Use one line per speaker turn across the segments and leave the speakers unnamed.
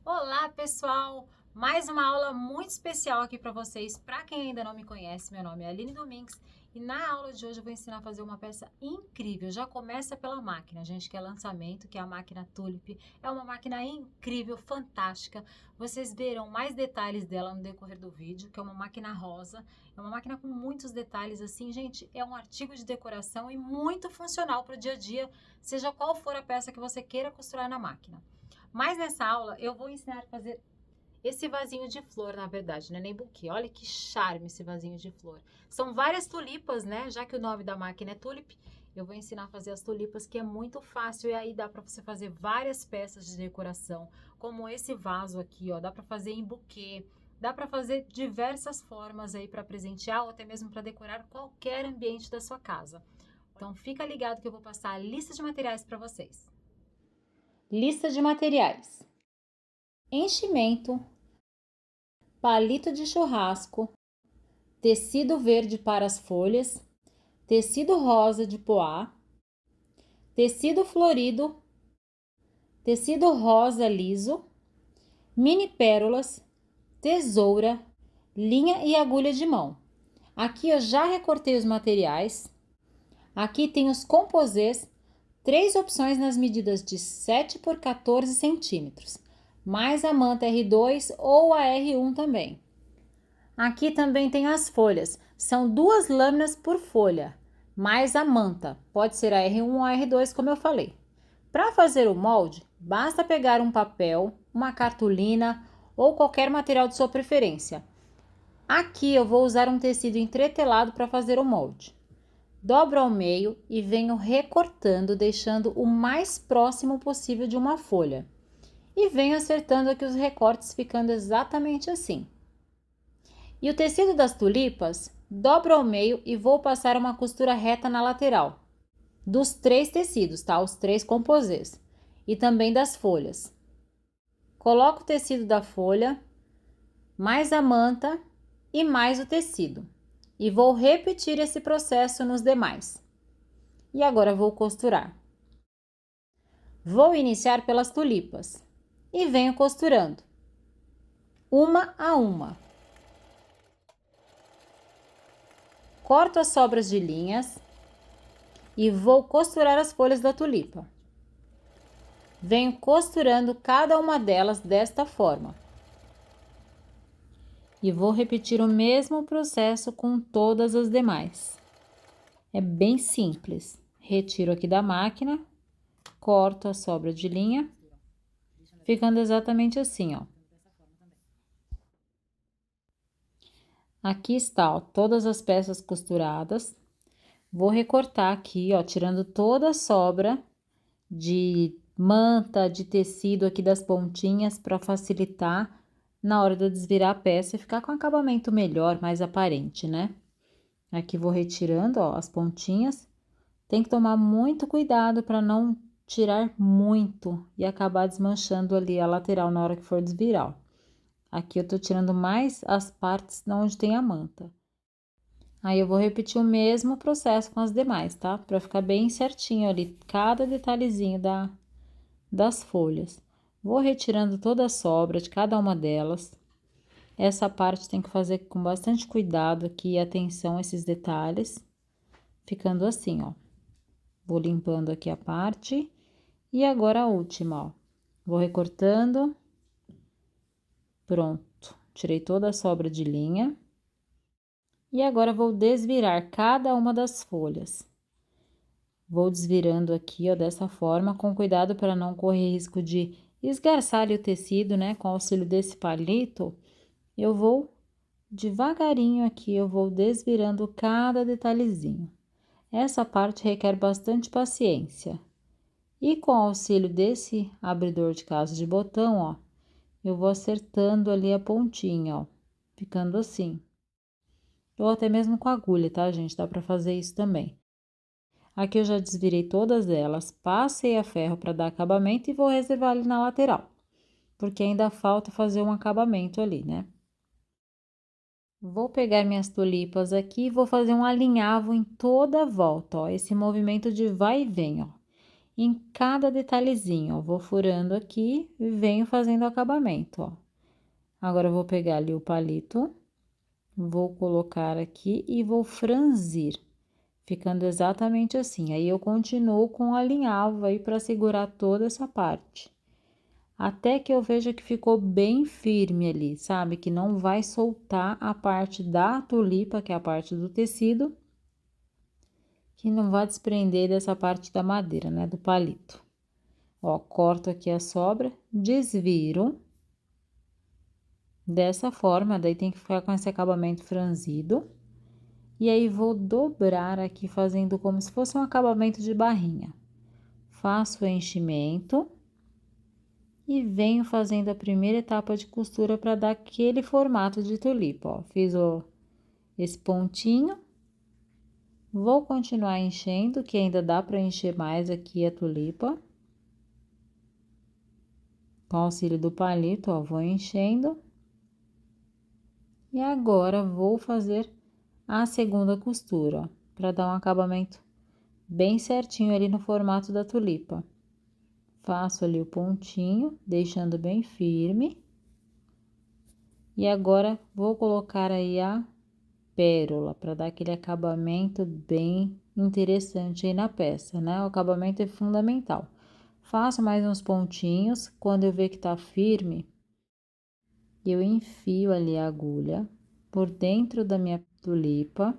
Olá, pessoal! Mais uma aula muito especial aqui para vocês. Para quem ainda não me conhece, meu nome é Aline Domingues e na aula de hoje eu vou ensinar a fazer uma peça incrível. Já começa pela máquina, gente, que é lançamento, que é a máquina Tulip. É uma máquina incrível, fantástica. Vocês verão mais detalhes dela no decorrer do vídeo, que é uma máquina rosa. É uma máquina com muitos detalhes assim, gente, é um artigo de decoração e muito funcional para o dia a dia, seja qual for a peça que você queira costurar na máquina. Mas nessa aula eu vou ensinar a fazer esse vasinho de flor, na verdade, não é nem buquê. Olha que charme esse vasinho de flor. São várias tulipas, né? Já que o nome da máquina é Tulip, eu vou ensinar a fazer as tulipas, que é muito fácil. E aí dá para você fazer várias peças de decoração, como esse vaso aqui, ó. Dá para fazer em buquê, dá para fazer diversas formas aí para presentear ou até mesmo para decorar qualquer ambiente da sua casa. Então fica ligado que eu vou passar a lista de materiais para vocês. Lista de materiais: enchimento, palito de churrasco, tecido verde para as folhas, tecido rosa de poá, tecido florido, tecido rosa liso, mini pérolas, tesoura, linha e agulha de mão. Aqui eu já recortei os materiais. Aqui tem os composês, 3 opções nas medidas de 7 por 14 centímetros, mais a manta R2 ou a R1 também. Aqui também tem as folhas, são 2 lâminas por folha, mais a manta, pode ser a R1 ou a R2, como eu falei. Para fazer o molde, basta pegar um papel, uma cartolina ou qualquer material de sua preferência. Aqui eu vou usar um tecido entretelado para fazer o molde. Dobro ao meio e venho recortando, deixando o mais próximo possível de uma folha. E venho acertando aqui os recortes, ficando exatamente assim. E o tecido das tulipas, dobro ao meio e vou passar uma costura reta na lateral. Dos 3 tecidos, tá? Os 3 composês. E também das folhas. Coloco o tecido da folha, mais a manta e mais o tecido. E vou repetir esse processo nos demais. E agora vou costurar. Vou iniciar pelas tulipas. E venho costurando. Uma a uma. Corto as sobras de linhas e vou costurar as folhas da tulipa. Venho costurando cada uma delas desta forma. E vou repetir o mesmo processo com todas as demais. É bem simples. Retiro aqui da máquina, corto a sobra de linha, ficando exatamente assim, ó. Aqui está, ó, todas as peças costuradas. Vou recortar aqui, ó, tirando toda a sobra de manta, de tecido aqui das pontinhas para facilitar na hora de eu desvirar a peça e ficar com um acabamento melhor, mais aparente, né? Aqui vou retirando, ó, as pontinhas. Tem que tomar muito cuidado para não tirar muito e acabar desmanchando ali a lateral na hora que for desvirar, ó. Aqui eu tô tirando mais as partes onde tem a manta. Aí eu vou repetir o mesmo processo com as demais, tá? Para ficar bem certinho ali, cada detalhezinho das folhas. Vou retirando toda a sobra de cada uma delas. Essa parte tem que fazer com bastante cuidado aqui e atenção a esses detalhes. Ficando assim, ó. Vou limpando aqui a parte. E agora a última, ó. Vou recortando. Pronto. Tirei toda a sobra de linha. E agora vou desvirar cada uma das folhas. Vou desvirando aqui, ó, dessa forma, com cuidado para não correr risco de esgarçar ali o tecido, né? Com o auxílio desse palito, eu vou devagarinho aqui, eu vou desvirando cada detalhezinho. Essa parte requer bastante paciência. E com o auxílio desse abridor de caso de botão, ó, eu vou acertando ali a pontinha, ó, ficando assim. Ou até mesmo com agulha, tá, gente? Dá pra fazer isso também. Aqui eu já desvirei todas elas, passei a ferro para dar acabamento e vou reservar ali na lateral, porque ainda falta fazer um acabamento ali, né? Vou pegar minhas tulipas aqui e vou fazer um alinhavo em toda a volta, ó, esse movimento de vai e vem, ó. em cada detalhezinho, ó. Vou furando aqui e venho fazendo o acabamento, ó. Agora, eu vou pegar ali o palito, vou colocar aqui e vou franzir, ficando exatamente assim. Aí, eu continuo com alinhavo aí para segurar toda essa parte. Até que eu veja que ficou bem firme ali, sabe? Que não vai soltar a parte da tulipa, que é a parte do tecido, que não vai desprender dessa parte da madeira, né? Do palito. Ó, corto aqui a sobra, desviro. Dessa forma, daí tem que ficar com esse acabamento franzido. E aí, vou dobrar aqui, fazendo como se fosse um acabamento de barrinha. Faço o enchimento. E venho fazendo a primeira etapa de costura para dar aquele formato de tulipa, ó. Fiz esse pontinho. Vou continuar enchendo, que ainda dá para encher mais aqui a tulipa. Com auxílio do palito, ó, vou enchendo. E agora, vou fazer a segunda costura, ó, para dar um acabamento bem certinho ali no formato da tulipa. Faço ali o pontinho, deixando bem firme. E agora, vou colocar aí a pérola, para dar aquele acabamento bem interessante aí na peça, né? O acabamento é fundamental. Faço mais uns pontinhos, quando eu ver que tá firme, eu enfio ali a agulha por dentro da minha tulipa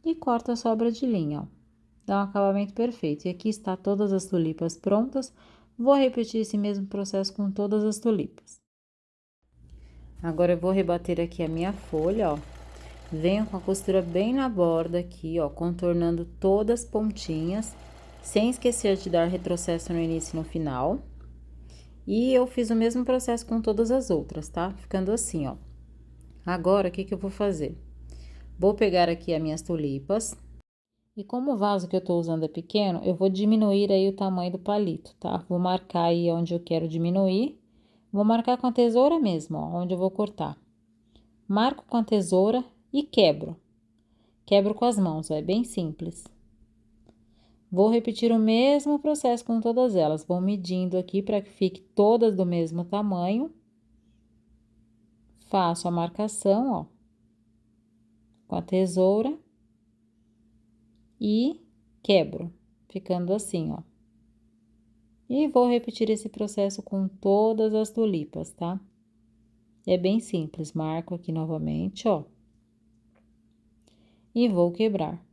e corto a sobra de linha, ó. Dá um acabamento perfeito. E aqui está todas as tulipas prontas. Vou repetir esse mesmo processo com todas as tulipas. Agora, eu vou rebater aqui a minha folha, ó. Venho com a costura bem na borda aqui, ó, contornando todas as pontinhas, sem esquecer de dar retrocesso no início e no final. E eu fiz o mesmo processo com todas as outras, tá? Ficando assim, ó. Agora, o que que eu vou fazer? Vou pegar aqui as minhas tulipas. E como o vaso que eu tô usando é pequeno, eu vou diminuir aí o tamanho do palito, tá? Vou marcar aí onde eu quero diminuir. Vou marcar com a tesoura mesmo, ó, onde eu vou cortar. Marco com a tesoura e quebro. Quebro com as mãos, ó, é bem simples. Vou repetir o mesmo processo com todas elas. Vou medindo aqui para que fique todas do mesmo tamanho. Faço a marcação, ó, com a tesoura e quebro, ficando assim, ó. E vou repetir esse processo com todas as tulipas, tá? É bem simples, marco aqui novamente, ó. E vou quebrar.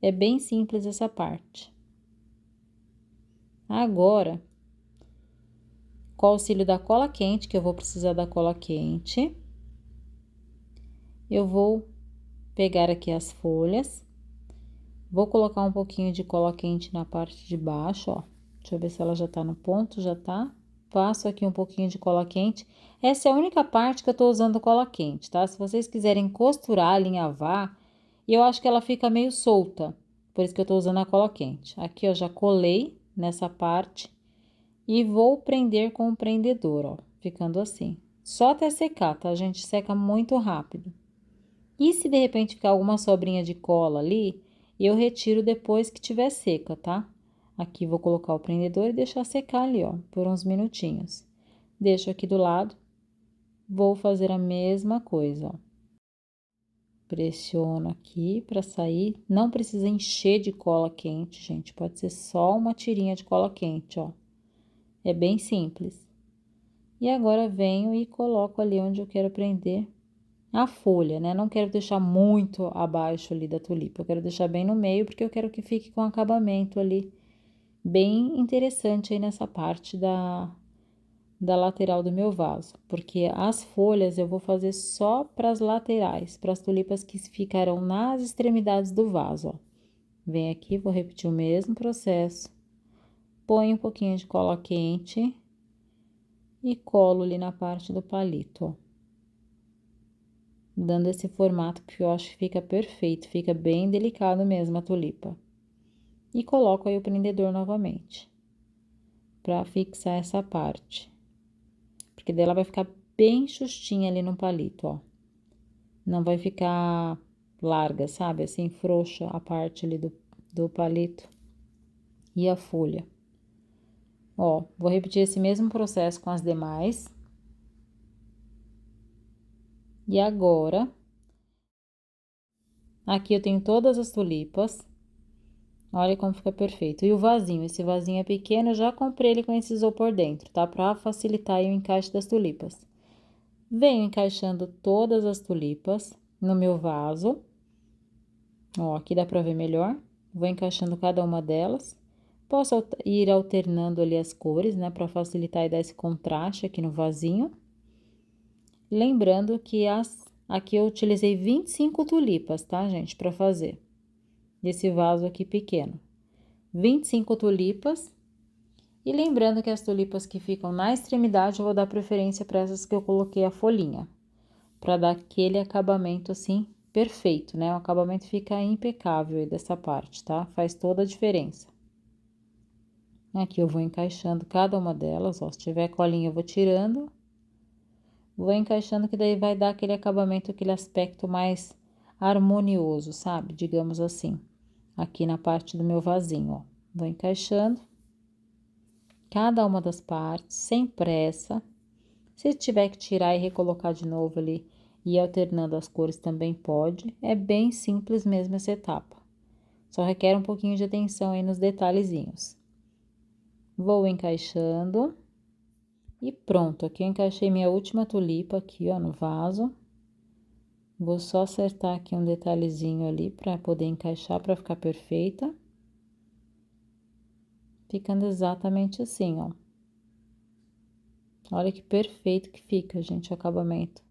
É bem simples essa parte. Agora, com o auxílio da cola quente, que eu vou precisar da cola quente, eu vou pegar aqui as folhas, vou colocar um pouquinho de cola quente na parte de baixo, ó. Deixa eu ver se ela já tá no ponto, já tá. Passo aqui um pouquinho de cola quente. Essa é a única parte que eu tô usando cola quente, tá? Se vocês quiserem costurar, alinhavar, eu acho que ela fica meio solta, por isso que eu tô usando a cola quente. Aqui, ó, já colei nessa parte e vou prender com o prendedor, ó, ficando assim. Só até secar, tá, gente? Seca muito rápido. E se de repente ficar alguma sobrinha de cola ali, eu retiro depois que tiver seca, tá? Aqui vou colocar o prendedor e deixar secar ali, ó, por uns minutinhos. Deixo aqui do lado, vou fazer a mesma coisa, ó. Pressiono aqui para sair, não precisa encher de cola quente, gente, pode ser só uma tirinha de cola quente, ó. É bem simples. E agora venho e coloco ali onde eu quero prender a folha, né? Não quero deixar muito abaixo ali da tulipa, eu quero deixar bem no meio, porque eu quero que fique com acabamento ali bem interessante aí nessa parte da lateral do meu vaso, porque as folhas eu vou fazer só para as laterais, para as tulipas que ficarão nas extremidades do vaso, ó. Vem aqui, vou repetir o mesmo processo, ponho um pouquinho de cola quente e colo ali na parte do palito, ó. Dando esse formato que eu acho que fica perfeito, fica bem delicado mesmo a tulipa. E coloco aí o prendedor novamente, para fixar essa parte. Porque dela vai ficar bem justinha ali no palito, ó. Não vai ficar larga, sabe? Assim, frouxa a parte ali do palito. e a folha. Ó, vou repetir esse mesmo processo com as demais. E agora, aqui eu tenho todas as tulipas. Olha como fica perfeito. E o vasinho, esse vasinho é pequeno, eu já comprei ele com esse isopor dentro, tá? Pra facilitar aí o encaixe das tulipas. Venho encaixando todas as tulipas no meu vaso. Ó, aqui dá pra ver melhor. Vou encaixando cada uma delas. Posso ir alternando ali as cores, né? Pra facilitar e dar esse contraste aqui no vasinho. Lembrando que aqui eu utilizei 25 tulipas, tá, gente? Pra fazer esse vaso aqui pequeno. 25 tulipas. E lembrando que as tulipas que ficam na extremidade, eu vou dar preferência para essas que eu coloquei a folhinha, para dar aquele acabamento assim perfeito, né? O acabamento fica impecável aí dessa parte, tá? Faz toda a diferença. Aqui eu vou encaixando cada uma delas, ó, se tiver colinha eu vou tirando. Vou encaixando que daí vai dar aquele acabamento, aquele aspecto mais harmonioso, sabe? Digamos assim, aqui na parte do meu vasinho, ó. Vou encaixando cada uma das partes, sem pressa. Se tiver que tirar e recolocar de novo ali e ir alternando as cores também pode. É bem simples mesmo essa etapa. Só requer um pouquinho de atenção aí nos detalhezinhos. Vou encaixando. E pronto, aqui eu encaixei minha última tulipa aqui, ó, no vaso. Vou só acertar aqui um detalhezinho ali para poder encaixar, para ficar perfeita. Ficando exatamente assim, ó. Olha que perfeito que fica, gente, o acabamento.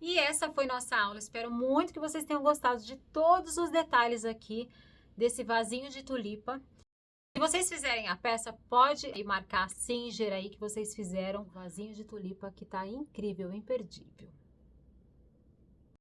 E essa foi nossa aula. Espero muito que vocês tenham gostado de todos os detalhes aqui desse vasinho de tulipa. Se vocês fizerem a peça, pode marcar Singer aí que vocês fizeram o vasinho de tulipa, que tá incrível, imperdível.